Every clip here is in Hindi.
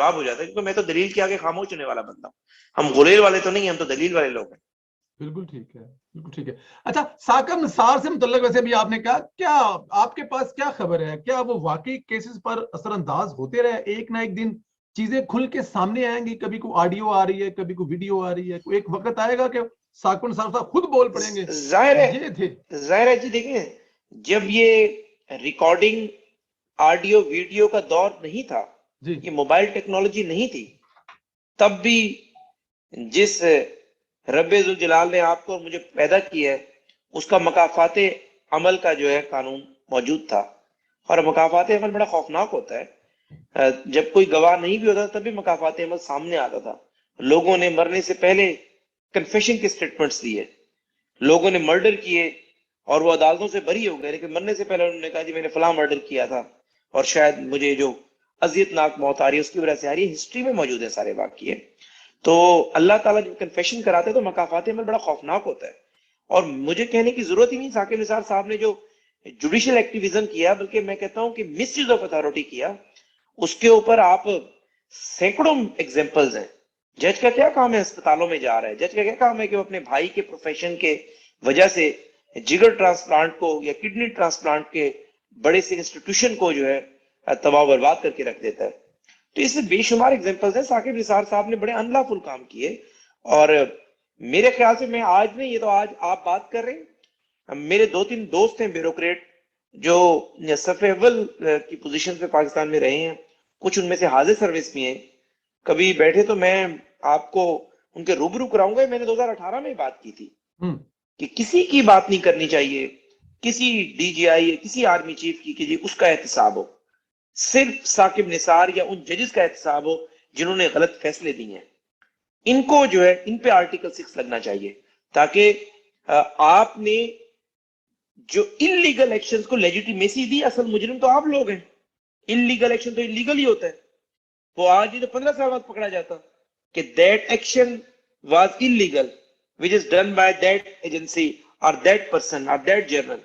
जवाब हो जाता है, क्योंकि मैं तो दलील के आगे खामोश होने वाला बंदा हूँ। हम गुलेल वाले तो नहीं, हम तो दलील वाले लोग हैं। बिल्कुल ठीक है, बिल्कुल ठीक है। अच्छा, साकिब निसार से मुतल्लिक वैसे भी आपने कहा, क्या आपके पास क्या खबर है, क्या वो वाकई केसेस पर असरअंदाज होते रहे? एक ना एक दिन चीजें खुल के सामने आएंगी, कभी कोई ऑडियो आ रही है, कभी कोई वीडियो आ रही है, कोई एक वक्त आएगा कि साकिब निसार साहब खुद बोल पड़ेंगे जाहिर है, ये थे। जाहिर है जी। देखिए, जब ये रिकॉर्डिंग ऑडियो वीडियो का दौर नहीं था, जी। ये मोबाइल टेक्नोलॉजी नहीं थी, तब भी जिस रब्बे जुल जलाल ने आपको और मुझे पैदा किया है, उसका मकाफाते अमल का जो है कानून मौजूद था। और मकाफाते अमल बड़ा खौफनाक होता है। जब कोई गवाह नहीं भी होता तब भी मकाफाते अमल सामने आता था। लोगों ने मरने से पहले कन्फेशन के स्टेटमेंट्स दिए, लोगों ने मर्डर किए और वो अदालतों से बरी हो गए, लेकिन मरने से पहले उन्होंने कहा जी मैंने फलां मर्डर किया था और शायद मुझे जो अजियतनाक मौत आ रही है उसकी वजह से आ रही है। हिस्ट्री में मौजूद है सारे वाकये। तो अल्लाह ताला जब कन्फेशन कराते हैं तो मकाफाते अमल बड़ा खौफनाक होता है। और मुझे कहने की जरूरत ही नहीं, साकिब निसार साहब ने जो जुडिशियल एक्टिविज्म किया, बल्कि मैं कहता हूं कि मिसयूज ऑफ अथॉरिटी किया, उसके ऊपर आप सैकड़ों एग्जाम्पल्स हैं। जज का क्या काम है, अस्पतालों में जा रहा है, जज का क्या काम है कि वो अपने भाई के प्रोफेशन के वजह से जिगर ट्रांसप्लांट को या किडनी ट्रांसप्लांट के बड़े से इंस्टीट्यूशन को जो है तबाह बर्बाद करके रख देता है। तो इससे बेशुमार एग्जांपल्स हैं। साकिब निसार साहब ने बड़े अनलॉफुल काम किए। और मेरे ख्याल से, मैं आज नहीं, ये तो आज आप बात कर रहे हैं, मेरे दो तीन दोस्त हैं ब्यूरोक्रेट जो सफ़े अव्वल की पोजीशन पे पाकिस्तान में रहे हैं, कुछ उनमें से हाजिर सर्विस भी हैं। कभी बैठे तो मैं आपको उनके रूबरू कराऊंगा। मैंने 2018 में बात की थी कि किसी की बात नहीं करनी चाहिए, किसी डीजीआई किसी आर्मी चीफ की, कि जी उसका एहतसाब हो। सिर्फ साकिब निसार या उन जजेस का एहतसाब हो जिन्होंने गलत फैसले दिए हैं। इनको जो है, इन पे आर्टिकल 6 लगना चाहिए, ताकि आपने जो इलीगल एक्शंस को लेजिटिमेसी दी। असल मुजरिम तो आप लोग हैं। इलीगल एक्शन तो इलीगल ही होता है। वो आज ही तो 15 साल बाद पकड़ा जाता कि that action was illegal which is done by that agency और दैट पर्सन और दैट जर्नल।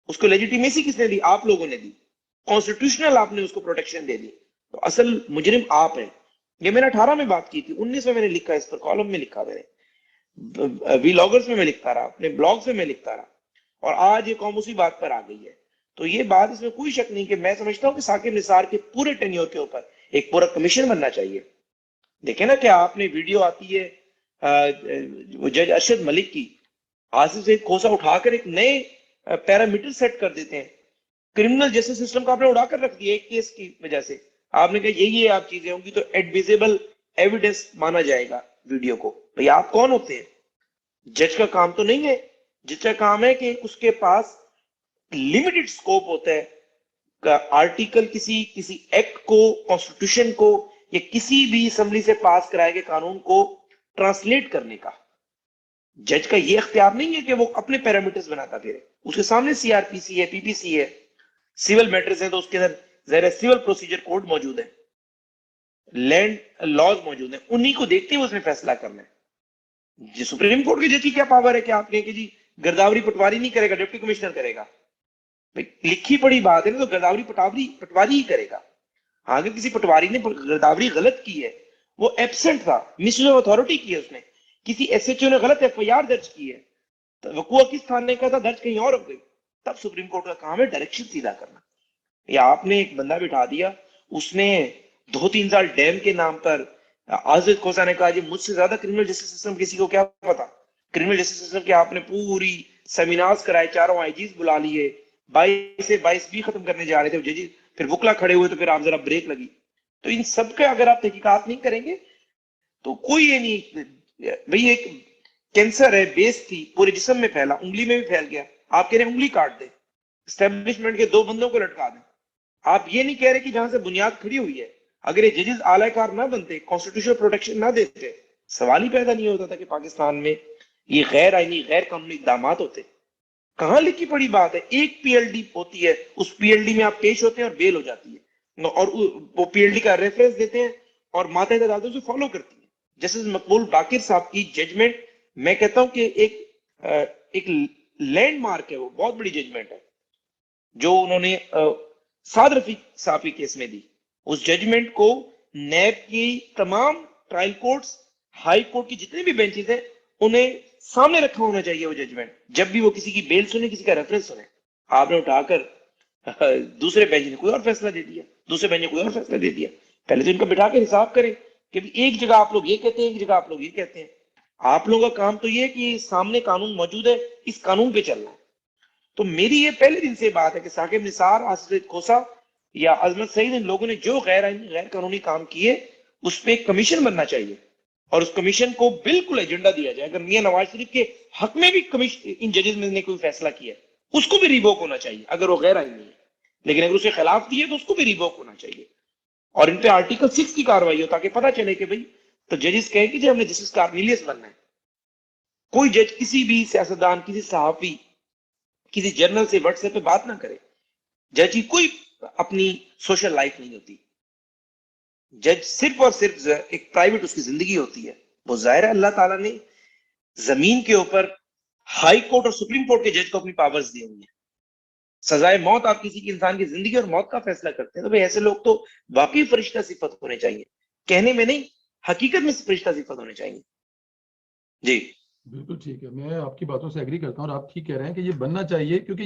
उसको लेजिटिमेसी किसने दी? आप लोगों ने दी। कॉन्स्टिट्यूशनल आपने उसको प्रोटेक्शन दे दी। तो असल मुजरिम आप हैं। ये मैंने 18 में बात की थी, 19 में मैंने लिखा, इस पर कॉलम में लिखा, मैंने वीलॉगर्स में मैं लिखता रहा, अपने ब्लॉग्स में मैं लिखता रहा, और आज ये कौम उसी बात पर आ गई है। तो ये बात, इसमें कोई शक नहीं कि मैं समझता हूं कि साकिब निसार के पूरे टेन्योर के ऊपर एक पूरा कमीशन बनना चाहिए। देखे ना, क्या आपने वीडियो आती है वो जज अरशद मलिक की, आसिफ से खोसा उठाकर एक नए पैरामीटर सेट कर देते हैं। क्रिमिनल जस्टिस सिस्टम को आपने उड़ाकर रख दिया एक केस की वजह से। आपने कहा ये आप चीजें होंगी तो एडमिसिबल एविडेंस माना जाएगा वीडियो को। भाई आप कौन होते हैं? जज का काम तो नहीं है। जज का काम है कि उसके पास लिमिटेड स्कोप होता है आर्टिकल, किसी किसी एक्ट को, कॉन्स्टिट्यूशन को, या किसी भी असेंबली से पास कराए गए कानून को ट्रांसलेट करने का। जज का ये अख्तियार नहीं है कि वो अपने पैरामीटर्स बनाता फिरे। उसके सामने सीआरपीसी है, पीपीसी है, सिविल मैटर्स है तो उसके अंदर जरा सिविल प्रोसीजर कोड मौजूद है, लैंड लॉज मौजूद है, उन्हीं को देखते हुए उसने फैसला करना है। जी सुप्रीम कोर्ट की जज की क्या पावर है कि आप कहें कि जी गिरदावरी पटवारी नहीं करेगा, डिप्टी कमिश्नर करेगा? भाई लिखी पड़ी बात है ना, तो गिरदावरी पटवारी ही करेगा। हाँ, अगर किसी पटवारी ने गिरदावरी गलत की है, वो एब्सेंट था, मिसयूज ऑफ अथॉरिटी की है उसने, किसी एसएचओ ने गलत एफआईआर दर्ज की है, तो वकुआ किस थाने का था, दर्ज कहीं और हो गई, तब सुप्रीम कोर्ट का काम है डायरेक्शन सीधा करना। या आपने एक बंदा बिठा दिया, उसने 2-3 साल डैम के नाम पर, आजिद खोसा ने कहा जी मुझसे ज्यादा क्रिमिनल जस्टिस सिस्टम किसी को क्या पता। क्रिमिनल जस्टिस सिस्टम के आपने पूरी सेमिनार्स कराए, चारों आईजीज बुला लिए, 22 भी खत्म करने जा रहे थे जजेस, फिर वकला खड़े हुए तो फिर आप जरा ब्रेक लगी। तो इन सब के अगर आप तहकीकात नहीं करेंगे तो कोई ये नहीं। भाई एक कैंसर है, बेस थी, पूरे जिस्म में फैला, उंगली में भी फैल गया, आप कह रहे हैं उंगली काट दे, स्टैब्लिशमेंट के 2 बंदों को लटका दें। आप ये नहीं कह रहे कि जहां से बुनियाद खड़ी हुई है, अगर ये जजेस आलाकार ना बनते, कॉन्स्टिट्यूशनल प्रोटेक्शन ना देते, सवाल ही पैदा नहीं होता था कि पाकिस्तान में ये गैर आईनी गैर कानूनी इकदाम होते। कहां लिखी पड़ी बात है? एक पीएलडी होती है, उस पीएलडी में आप पेश होते हैं और बेल हो जाती है, और वो पीएलडी का रेफरेंस देते हैं और मातहत अदालतें उसे फॉलो करती है। जस्टिस मकबूल बाकिर साहब की जजमेंट, मैं कहता हूं कि एक लैंडमार्क है, वो बहुत बड़ी जजमेंट है जो उन्होंने साद रफीक साहब के केस में दी। उस जजमेंट को नैब की तमाम ट्रायल कोर्ट्स, हाई कोर्ट की जितने भी बेंचेस हैं, उन्हें सामने रखा होना चाहिए वो जजमेंट, जब भी वो किसी की बेल सुने, किसी का रेफरेंस सुने। आपने उठाकर दूसरे बेंच ने कोई और फैसला दे दिया, दूसरे बेंच ने कोई और फैसला दे दिया। पहले तो इनका बिठा के हिसाब करें कि एक जगह आप लोग ये कहते हैं, एक जगह आप लोग ये कहते हैं। आप लोगों का काम तो ये है कि सामने कानून मौजूद है, इस कानून पे चलना है। तो मेरी ये पहले दिन से बात है कि साकिब निसार, आसिफ खोसा या अजमत सईद, इन लोगों ने जो गैर कानूनी काम किए उस पर एक कमीशन बनना चाहिए, और उस कमीशन को बिल्कुल एजेंडा दिया जाए। अगर मियां नवाज शरीफ के हक में भी कमीशन, इन जजेस ने कोई फैसला किया, उसको भी रिवोक होना चाहिए अगर वो गैर आईनी है। लेकिन अगर उसके खिलाफ दिए तो उसको भी रिवोक होना चाहिए, और इन पे आर्टिकल 6 की कार्रवाई हो, ताकि पता चले कि भाई, तो जजेस कहें कि हमने जस्टिस कार्निलियस बनना है। कोई जज किसी भी सियासतदान, किसी सहाफी, किसी जर्नल से व्हाट्सएप पे बात ना करे। जज की कोई अपनी सोशल लाइफ नहीं होती। जज सिर्फ और सिर्फ एक प्राइवेट उसकी जिंदगी होती है। वो जाहिर है अल्लाह ताला ने जमीन के ऊपर हाई कोर्ट और सुप्रीम कोर्ट के जज को अपनी पावर्स दी हुई है। सजाए मौत आप किसी की, इंसान की जिंदगी और मौत का फैसला करते हैं, तो भाई ऐसे लोग तो वाकई फरिश्ता सिफत होने चाहिए, कहने में नहीं, हकीकत में फरिश्ता सिफत होने चाहिए। जी बिल्कुल ठीक है, मैं आपकी बातों से एग्री करता हूँ और आप ठीक कह रहे हैं कि ये बनना चाहिए, क्योंकि